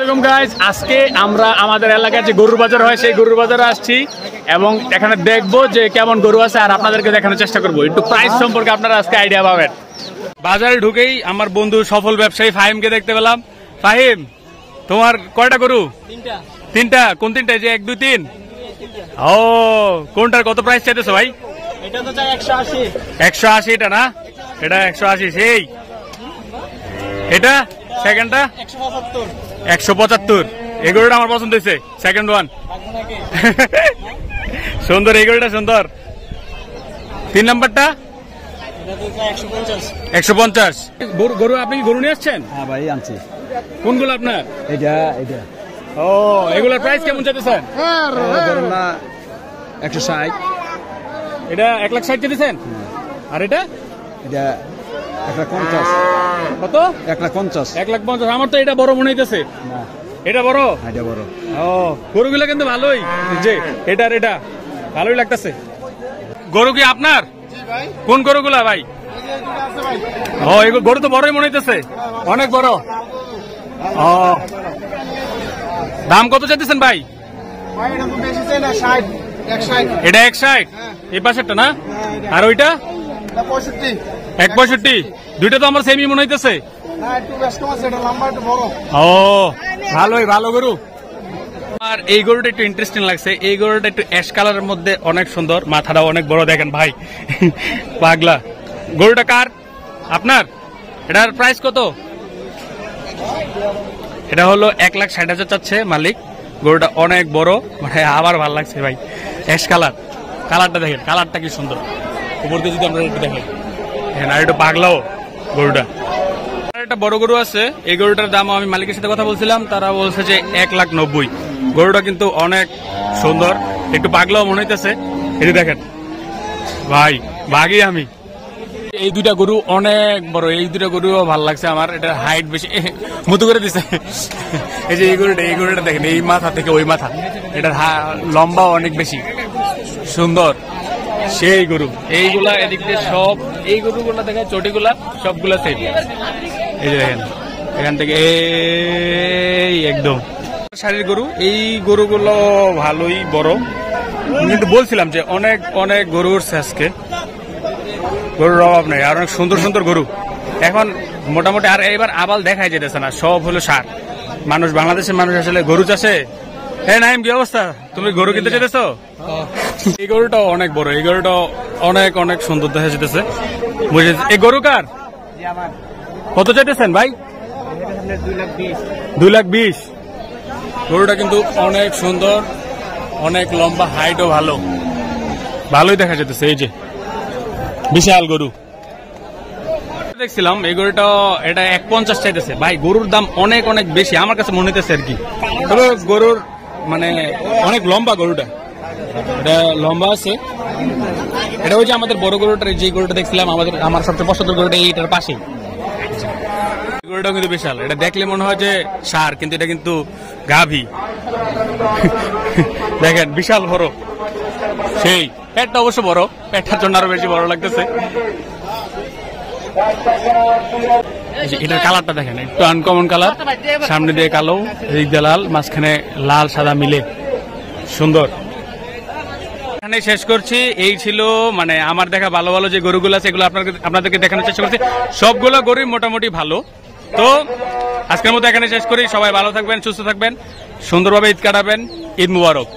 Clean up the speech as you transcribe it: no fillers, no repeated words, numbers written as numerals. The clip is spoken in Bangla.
আসসালামু আলাইকুম গাইস, আজকে আমরা আমাদের এলাকায় যে গরুর বাজার হয় সেই গরুর বাজারে আসছি এবং এখানে দেখবো যে কেমন গরু আছে আর আপনাদেরকে দেখানোর চেষ্টা করবো। একটু প্রাইস সম্পর্কে আপনারা আজকে আইডিয়া পাবেন। বাজারে ঢুকেই আমার বন্ধু সফল ব্যবসায়ী ফাহিমকে দেখতে পেলাম। ফাহিম, তোমার কয়টা গরু? তিনটা। কোন তিনটা? যে 1 2 3? ও, কোনটার কত প্রাইস চাইতেছো ভাই? এটা তো চাই 180। 180 এটা না? এটা 180। সেই এটা সেকেন্ডটা 175। এই গরুটা আমার পছন্দ হয়েছে, সেকেন্ড ওয়ান সুন্দর, এই গরুটা সুন্দর। 3 নাম্বারটা 150। গরু আপনি কি গরু নিয়ে আসছেন? হ্যাঁ ভাই, আনছি। কোনগুলো আপনার? এটা ও, এগুলোর প্রাইস কেমন চাইতেছেন? 160। এটা 1,60,000 চাইতেছেন। আর এটা 150। কত? 150। 1,50,000। আমার তো এটা বড় মনে হইতেছে। না, এটা বড়। এটা বড়। ও, গরুগুলো কিন্তু ভালোই, যে এটার এটা ভালোই লাগতেছে। গরু কি আপনার? কোন গরুগুলা ভাই? ও, এগুলো গরু তো বড়ই মনে হইতেছে, অনেক বড়। ও, দাম কত চাইতেছেন ভাই? এটা 160। এই পাশেরটা না? আর ওইটা 165। দুইটা তো আমার সেমি মনে হইতেছে। ও, ভালোই, ভালো গরু। আর এই গরুটা একটু ইন্টারেস্টিং লাগছে। এই গরুটা একটু অ্যাশ কালারের মধ্যে অনেক সুন্দর, মাথাটা অনেক বড়, দেখেন ভাই পাগলা। গরুটা কার? আপনার? এটার প্রাইস কত? এটা হলো 1,60,000 চাচ্ছে মালিক। গরুটা অনেক বড়, মানে আবার ভালো লাগছে ভাই। অ্যাশ কালার, কালারটা দেখেন, কালারটা কি সুন্দর। উপর দিয়ে যদি আমরা একটু দেখেন, আর একটু পাগলাও গরুটা। একটা বড় গরু আছে, এই গরুটার দাম আমি মালিকের সাথে কথা বলছিলাম, তারা বলছে যে 1,90,000। গরুটা কিন্তু অনেক সুন্দর, একটু পাগলাও মনে হইতেছে। এই দেখেন ভাই, ভাগি আমি। এই দুইটা গরু অনেক বড়, এই দুইটা গরুও ভালো লাগছে আমার। এটা হাইট বেশি, মতো করে দিছে। এই যে এই গরুটা দেখেন, এই মাথা থেকে ওই মাথা, এটার লম্বাও অনেক বেশি সুন্দর। সেই গরু এইগুলা এদিক দিয়ে সব, এই গরুগুলা দেখেন, চটিগুলা সবগুলা সেম। এই যে দেখেন, এখান থেকে এই একদম শাড়ির গরু। এই গরুগুলো ভালোই বড়, কিন্তু বলছিলাম যে অনেক অনেক গরু উঠছে আজকে, গরুর অভাব নেই। আর অনেক সুন্দর সুন্দর গরু এখন মোটামুটি। আর এবার আবাল দেখাই যেতেছে না, সব হলো সার। মানুষ, বাংলাদেশের মানুষ আসলে গরু চাষে। হ্যাঁ নাইম, কি অবস্থা? তুমি গরু কিনতে চাইতেছো? এই গরুটাও অনেক বড়, এই গরুটা অনেক অনেক সুন্দর দেখা যেতেছে। এই গরু কার? কত চাইতেছেন ভাই? 2,20,000। গরুটা কিন্তু অনেক সুন্দর, অনেক লম্বা, হাইটও ভালো, ভালোই দেখা যেতেছে। এই যে বিশাল গরু দেখছিলাম, এই গরুটা এটা 150 চাইতেছে ভাই। গরুর দাম অনেক অনেক বেশি আমার কাছে মনে হইতেছে আর কি। তবে গরুর মানে অনেক লম্বা গরুটা, এটা লম্বা আছে। এটা ওই যে আমাদের বড় গরুটার, যে গরুটা দেখছিলাম, আমার সবচেয়ে পছন্দের গরুটা এইটার পাশে। গরুটা কিন্তু বিশাল, এটা দেখলে মনে হয় যে ষাঁড়, কিন্তু এটা কিন্তু গাভী। দেখেন বিশাল বড়, সেই পেটটা অবশ্য বড়, পেটটার জন্য আরো বেশি বড় লাগতেছে। এটার কালারটা দেখেন, একটু আনকমন কালার, সামনে দিয়ে কালো, এদিক দিয়ে লাল, মাঝখানে লাল সাদা মিলে সুন্দর। এখানে শেষ করছি। এই ছিল মানে আমার দেখা ভালো ভালো যে গরুগুলো আছে, এগুলো আপনাদেরকে দেখানোর চেষ্টা করছি। সবগুলো গরুই মোটামুটি ভালো। তো আজকের মতো এখানে শেষ করি। সবাই ভালো থাকবেন, সুস্থ থাকবেন, সুন্দরভাবে ঈদ কাটাবেন। ঈদ মুবারক।